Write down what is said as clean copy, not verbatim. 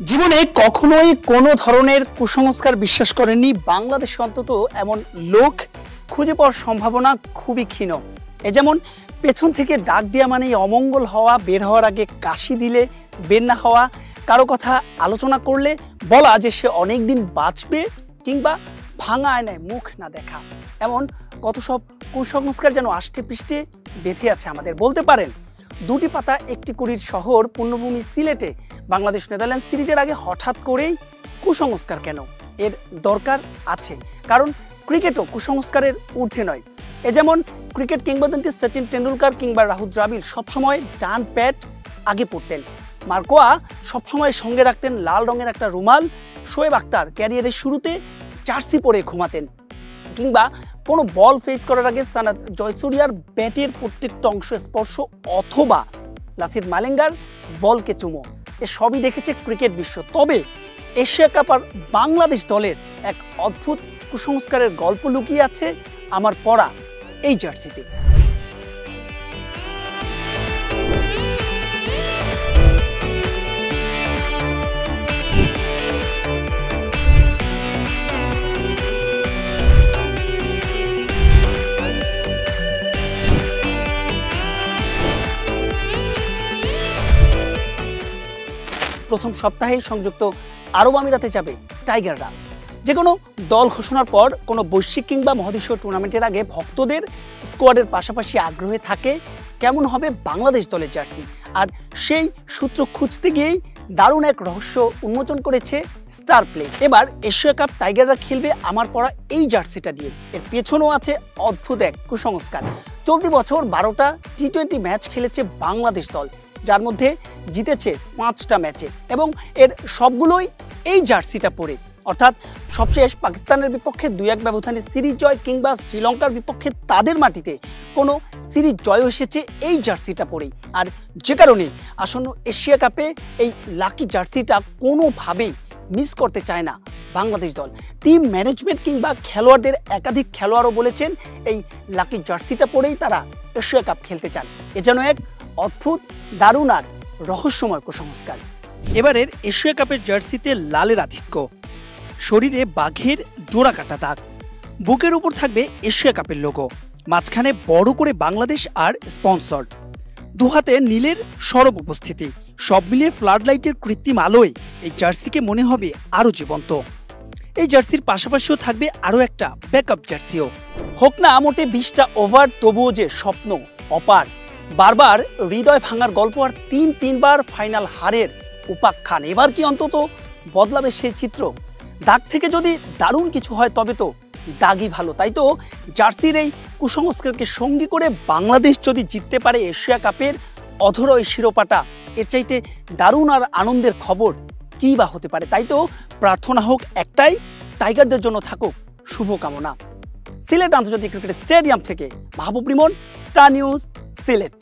জীবনে কখনোই কোনো ধরনের কুসংস্কার বিশ্বাস করেননি বাংলাদেশে, অন্তত এমন লোক খুঁজে পাওয়ার সম্ভাবনা খুবই ক্ষীণ। এ যেমন পেছন থেকে ডাক দেওয়া মানেই অমঙ্গল হওয়া, বের হওয়ার আগে কাশি দিলে বের না হওয়া, কারো কথা আলোচনা করলে বলা যে সে অনেক দিন বাঁচবে, কিংবা ভাঙা আয়নায় মুখ না দেখা। এমন কত সব কুসংস্কার যেন আষ্টে পৃষ্ঠে বেঁধে আছে আমাদের। বলতে পারেন দুটি পাতা একটি কুড়ির শহর পুণ্যভূমি সিলেটে বাংলাদেশ নেদারল্যান্ড সিরিজের আগে হঠাৎ করেই কুসংস্কার কেন? এর দরকার আছে, কারণ ক্রিকেটও কুসংস্কারের ঊর্ধ্বে নয়। এ যেমন ক্রিকেট কিংবদন্তি সচিন টেন্ডুলকার কিংবা রাহুল দ্রাবিড় সবসময় ডান প্যাড আগে পড়তেন। মার্কোয়া সবসময় সঙ্গে রাখতেন লাল রঙের একটা রুমাল। শোয়েব আখতার ক্যারিয়ারের শুরুতে জার্সি পরে ঘুমাতেন। কিংবা কোনো বল ফেস করার আগে সানাত জয়সুরিয়ার ব্যাটের প্রত্যেকটা অংশ স্পর্শ, অথবা নাসির মালেঙ্গার বলকে চুমো, এ সবই দেখেছে ক্রিকেট বিশ্ব। তবে এশিয়া কাপ আর বাংলাদেশ দলের এক অদ্ভুত কুসংস্কারের গল্প লুকিয়ে আছে আমার পরা এই জার্সিতে। প্রথম সপ্তাহেই সংযুক্ত আরব আমিরাতে যাবে টাইগাররা। যে কোনো দল ঘোষণার পর কোনো বৈশ্বিক কিংবা মহাদেশীয় টুর্নামেন্টের আগে ভক্তদের স্কোয়াডের পাশাপাশি আগ্রহে থাকে কেমন হবে বাংলাদেশ দলের জার্সি। আর সেই সূত্র খুঁজতে গিয়েই দারুণ এক রহস্য উন্মোচন করেছে স্টার প্লে। এবার এশিয়া কাপ টাইগাররা খেলবে আমার পরা এই জার্সিটা দিয়ে। এর পেছনেও আছে অদ্ভুত এক কুসংস্কার। চলতি বছর 12টা টি-20 ম্যাচ খেলেছে বাংলাদেশ দল, যার মধ্যে জিতেছে 5টা ম্যাচে, এবং এর সবগুলোই এই জার্সিটা পরে। অর্থাৎ সবশেষ পাকিস্তানের বিপক্ষে 2-1 ব্যবধানে সিরিজ জয়, কিংবা শ্রীলঙ্কার বিপক্ষে তাদের মাটিতে কোনো সিরিজ জয় এসেছে এই জার্সিটা পরেই। আর যে কারণে আসন্ন এশিয়া কাপে এই লাকি জার্সিটা কোনোভাবেই মিস করতে চায় না বাংলাদেশ দল। টিম ম্যানেজমেন্ট কিংবা খেলোয়াড়দের একাধিক খেলোয়াড়ও বলেছেন এই লাকি জার্সিটা পরেই তারা এশিয়া কাপ খেলতে চান। এ যেন এক অদ্ভুত, দারুণ আর রহস্যময় কুসংস্কার। এবারের এশিয়া কাপের জার্সিতে লালের আধিক্য, শরীরে বাঘের জোড়া কাটা দাগ, বুকের উপর থাকবে এশিয়া কাপের লোগো, মাঝখানে বড় করে বাংলাদেশ আর স্পন্সর, দুহাতে নীলের সরব উপস্থিতি। সব মিলিয়ে ফ্লাড লাইটের কৃত্রিম আলোয় এই জার্সিকে মনে হবে আরও জীবন্ত। এই জার্সির পাশাপাশিও থাকবে আরও একটা ব্যাকআপ জার্সিও। হোক না মোটে 20টা ওভার, তবুও যে স্বপ্ন অপার। বারবার হৃদয় ভাঙার গল্প আর 3বার ফাইনাল হারের উপাখ্যান। এবার কি অন্তত বদলাবে সেই চিত্র? দাগ থেকে যদি দারুণ কিছু হয় তবে তো দাগই ভালো। তাই তো জার্সির এই কুসংস্কারকে সঙ্গী করে বাংলাদেশ যদি জিততে পারে এশিয়া কাপের অধরা শিরোপাটা, এর চাইতে দারুণ আর আনন্দের খবর কী বা হতে পারে। তাই তো প্রার্থনা হোক একটাই, টাইগারদের জন্য থাকুক শুভকামনা। সিলেট আন্তর্জাতিক ক্রিকেট স্টেডিয়াম থেকে মাহবুব রিমন, স্টার নিউজ, সিলেট।